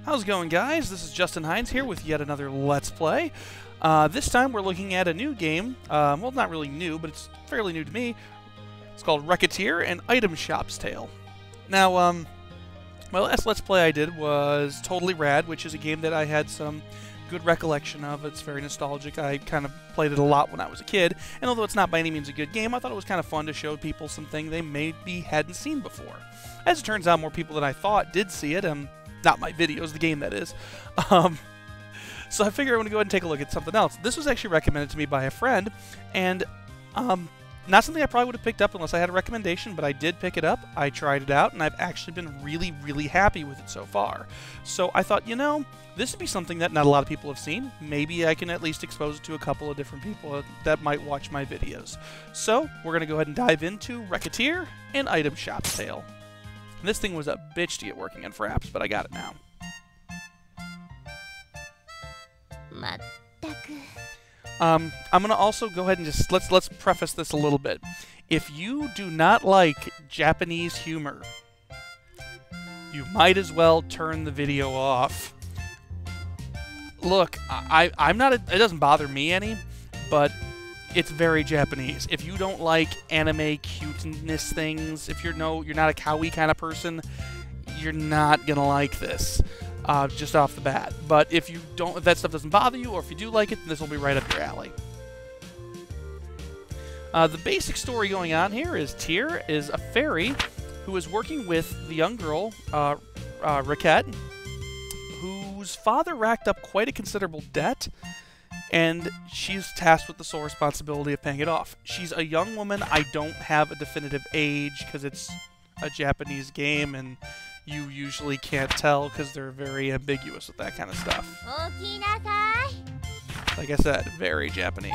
How's it going, guys? This is Justin Hines here with yet another Let's Play. This time we're looking at a new game. Well, not really new, but it's fairly new to me. It's called Recettear, an Item Shop's Tale. Now, my last Let's Play I did was Totally Rad, which is a game that I had some good recollection of. It's very nostalgic. I kind of played it a lot when I was a kid, and although it's not by any means a good game, I thought it was kind of fun to show people something they maybe hadn't seen before. As it turns out, more people than I thought did see it, not my videos, the game that is. So I figured I'm going to go ahead and take a look at something else. This was actually recommended to me by a friend, and not something I probably would have picked up unless I had a recommendation, but I did pick it up, I tried it out, and I've actually been really, really happy with it so far. So I thought, you know, this would be something that not a lot of people have seen. Maybe I can at least expose it to a couple of different people that might watch my videos. So we're going to go ahead and dive into Recettear, an Item Shop's Tale. This thing was a bitch to get working in for apps, but I got it now. I'm gonna also go ahead and just let's preface this a little bit. If you do not like Japanese humor, you might as well turn the video off. Look, I'm not. It doesn't bother me any, but it's very Japanese. If you don't like anime cuteness things, if you're not a kawaii kind of person, you're not gonna like this. Just off the bat. But if that stuff doesn't bother you, or if you do like it, then this will be right up your alley. The basic story going on here is Tyr is a fairy who is working with the young girl, Recettear, whose father racked up quite a considerable debt, and she's tasked with the sole responsibility of paying it off. She's a young woman. I don't have a definitive age because it's a Japanese game, and you usually can't tell because they're very ambiguous with that kind of stuff. Like I said, very Japanese.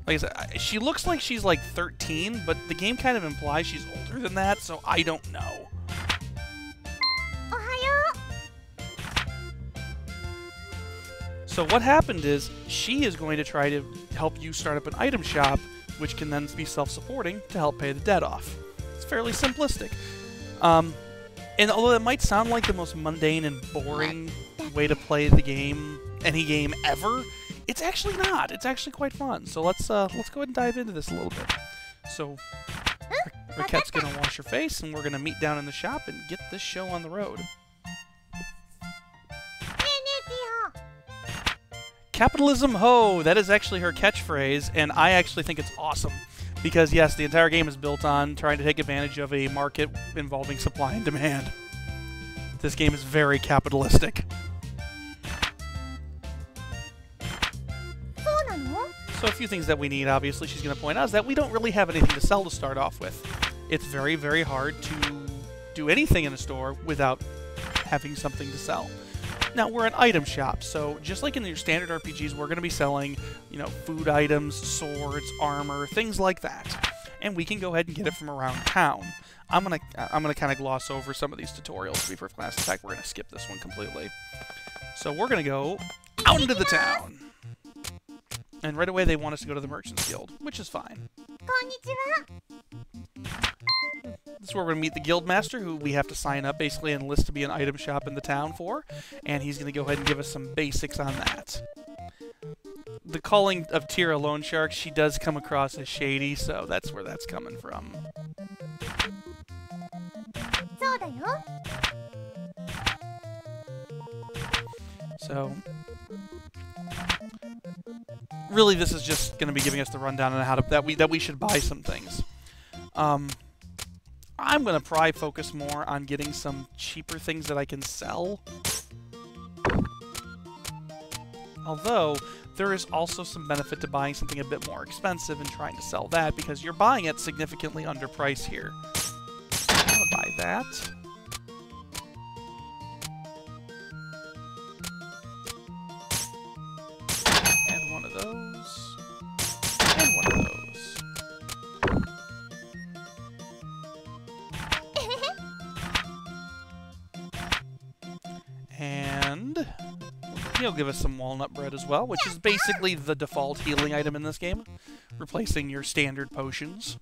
Like I said, she looks like she's like 13, but the game kind of implies she's older than that, so I don't know. So what happened is, she is going to try to help you start up an item shop, which can then be self-supporting to help pay the debt off. It's fairly simplistic. And although it might sound like the most mundane and boring way to play the game, any game ever, it's actually not. It's actually quite fun. So let's go ahead and dive into this a little bit. So Recettear's gonna wash her face, and we're gonna meet down in the shop and get this show on the road. Capitalism ho! That is actually her catchphrase, and I actually think it's awesome. Because, yes, the entire game is built on trying to take advantage of a market involving supply and demand. This game is very capitalistic. So a few things that we need, obviously, she's going to point out, is that we don't really have anything to sell to start off with. It's very, very hard to do anything in a store without having something to sell. Now, we're an item shop, so just like in your standard RPGs, we're going to be selling, you know, food items, swords, armor, things like that. And we can go ahead and get it from around town. I'm gonna kind of gloss over some of these tutorials to be perfectly honest. In fact, we're going to skip this one completely. So we're going to go out into the town. And right away, they want us to go to the Merchants Guild, which is fine. This is where we're going to meet the Guildmaster, who we have to sign up, basically enlist to be an item shop in the town for, and he's going to go ahead and give us some basics on that. The calling of Tyr a loan shark, she does come across as shady, so that's where that's coming from. So, really, this is just going to be giving us the rundown on how to that we should buy some things. I'm going to probably focus more on getting some cheaper things that I can sell. Although, there is also some benefit to buying something a bit more expensive and trying to sell that, because you're buying it significantly underpriced here. So I'm going to buy that. And one of those. And one of those. And he'll give us some walnut bread as well, which is basically the default healing item in this game, replacing your standard potions.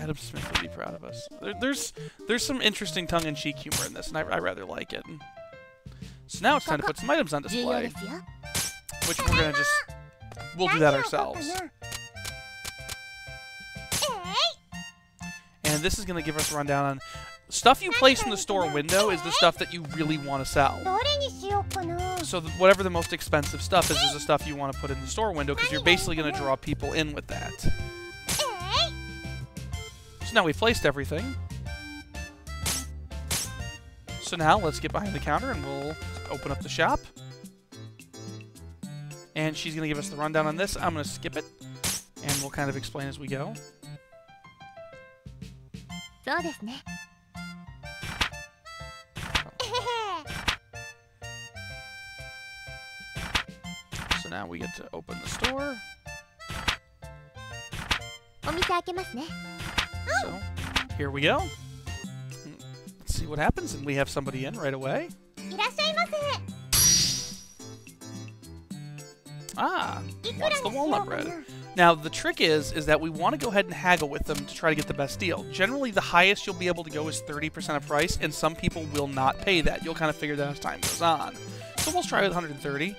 Adam Smith would be proud of us. There's some interesting tongue-in-cheek humor in this, and I rather like it. So now it's time to put some items on display, which we're gonna we'll do that ourselves. And this is gonna give us a rundown on stuff you place in the store window is the stuff that you really want to sell. So whatever the most expensive stuff is the stuff you want to put in the store window because you're basically gonna draw people in with that. So now we've placed everything. So now let's get behind the counter and we'll open up the shop. And she's going to give us the rundown on this. I'm going to skip it, and we'll kind of explain as we go. So now we get to open the store. So, here we go. Let's see what happens, and we have somebody in right away. Ah, wants the walnut bread. Now, the trick is that we want to go ahead and haggle with them to try to get the best deal. Generally, the highest you'll be able to go is 30% of price, and some people will not pay that. You'll kind of figure that out as time goes on. So we'll try with 130.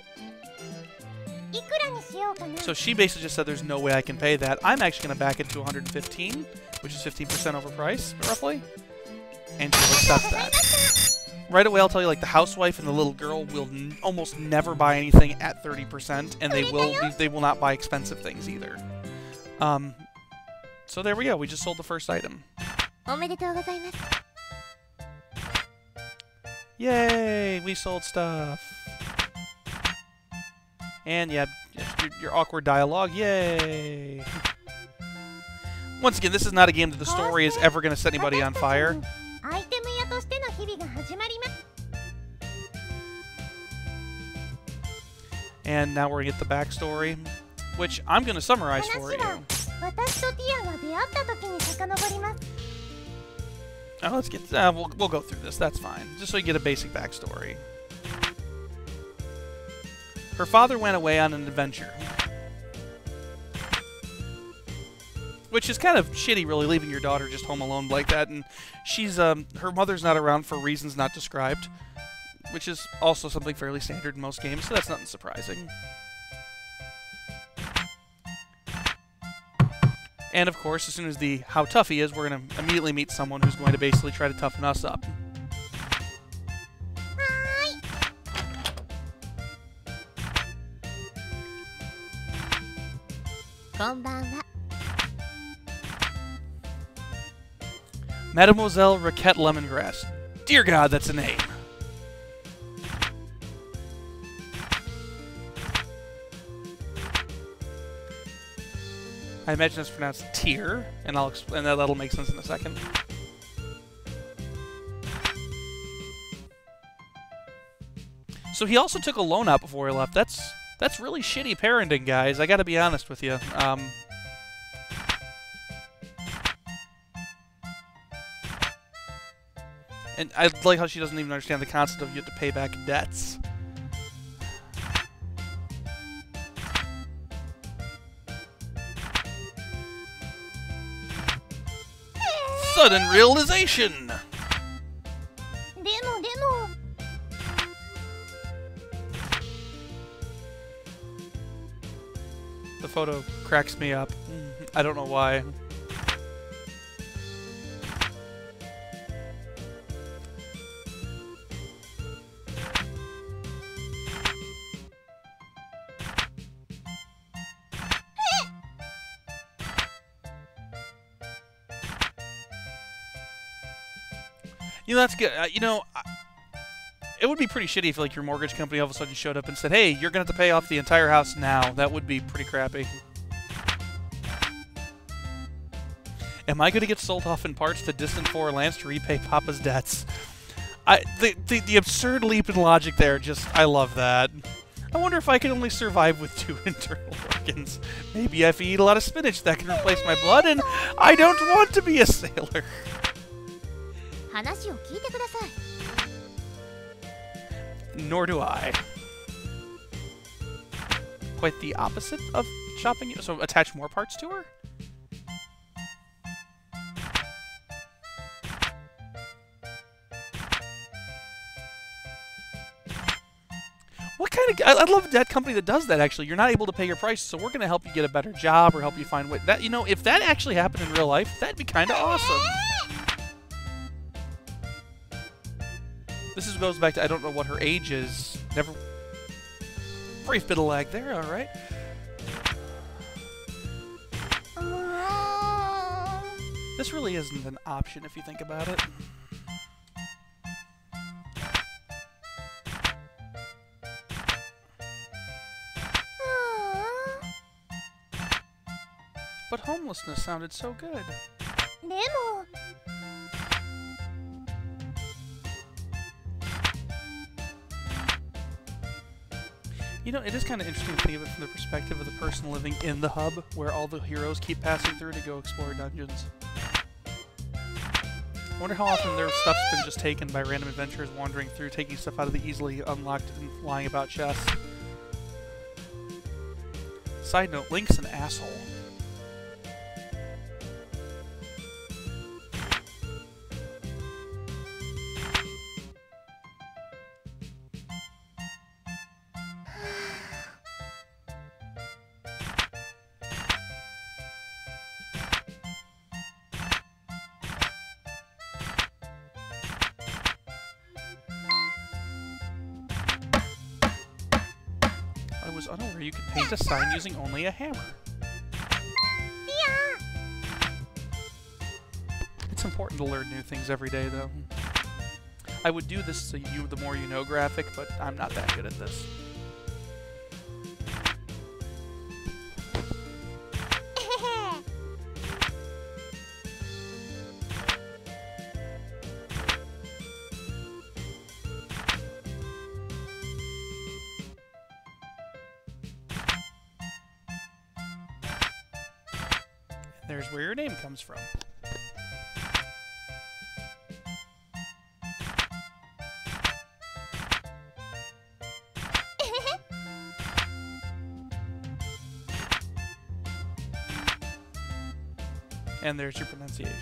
So she basically just said there's no way I can pay that. I'm actually going to back it to 115, which is 15% over price, roughly. And she'll accept that. Right away, I'll tell you, like, the housewife and the little girl will almost never buy anything at 30%, and they will not buy expensive things either. So there we go. We just sold the first item. Yay! We sold stuff. And yeah, your awkward dialogue. Yay! Once again, this is not a game that the story is ever going to set anybody on fire. And now we're going to get the backstory, which I'm going to summarize for you. Now let's get... we'll go through this, that's fine. Just so you get a basic backstory. Her father went away on an adventure. Which is kind of shitty, really, leaving your daughter just home alone like that. And she's, her mother's not around for reasons not described. Which is also something fairly standard in most games, so that's nothing surprising. And of course, as soon as the how tough he is, we're going to immediately meet someone who's going to basically try to toughen us up. Mademoiselle Recettear Lemongrass. Dear God, that's a name. I imagine it's pronounced tier, and I'll explain that. That'll make sense in a second. So he also took a loan out before he left. That's really shitty parenting, guys. I gotta be honest with you. And I like how she doesn't even understand the concept of you have to pay back debts. Sudden realization! The photo cracks me up. I don't know why. You know, that's good. You know, it would be pretty shitty if, like, your mortgage company all of a sudden showed up and said, hey, you're going to have to pay off the entire house now. That would be pretty crappy. Am I going to get sold off in parts to distant foreign lands to repay Papa's debts? The absurd leap in logic there, I love that. I wonder if I can only survive with 2 internal organs. Maybe if I eat a lot of spinach, that can replace my blood, and I don't want to be a sailor. Nor do I. Quite the opposite of shopping. So attach more parts to her? I love that company that does that. Actually, you're not able to pay your price, so we're going to help you get a better job or help you find what that. You know, if that actually happened in real life, that'd be kind of awesome. This goes back to I don't know what her age is. Never. Brief bit of lag there. All right. This really isn't an option if you think about it. But homelessness sounded so good. You know, it is kind of interesting to think of it from the perspective of the person living in the hub, where all the heroes keep passing through to go explore dungeons. I wonder how often their stuff's been just taken by random adventurers wandering through, taking stuff out of the easily unlocked and lying about chests. Side note, Link's an asshole. I was unaware you could paint a sign using only a hammer. It's important to learn new things every day, though. I would do this so you the more you know graphic, but I'm not that good at this. There's where your name comes from. And there's your pronunciation.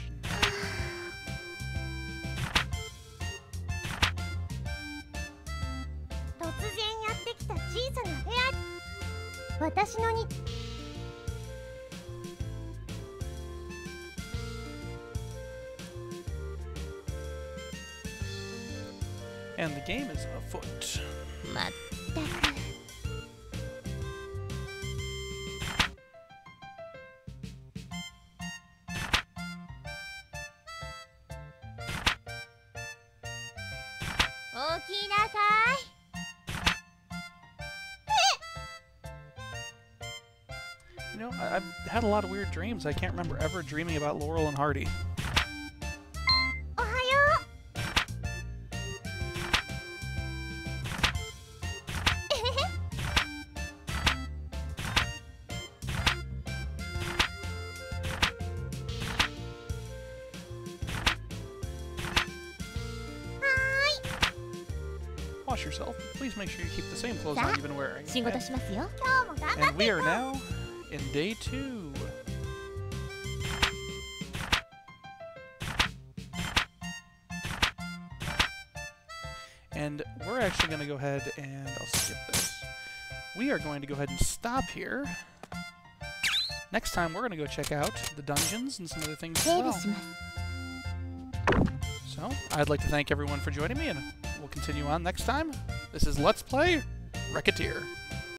And the game is afoot. You know, I've had a lot of weird dreams. I can't remember ever dreaming about Laurel and Hardy. Wash yourself. Please make sure you keep the same clothes on you've been wearing. And we are now in day 2. And we're actually going to go ahead and I'll skip this. We are going to go ahead and stop here. Next time we're going to go check out the dungeons and some other things as well. So, I'd like to thank everyone for joining me, and we'll continue on next time. This is Let's Play Recettear.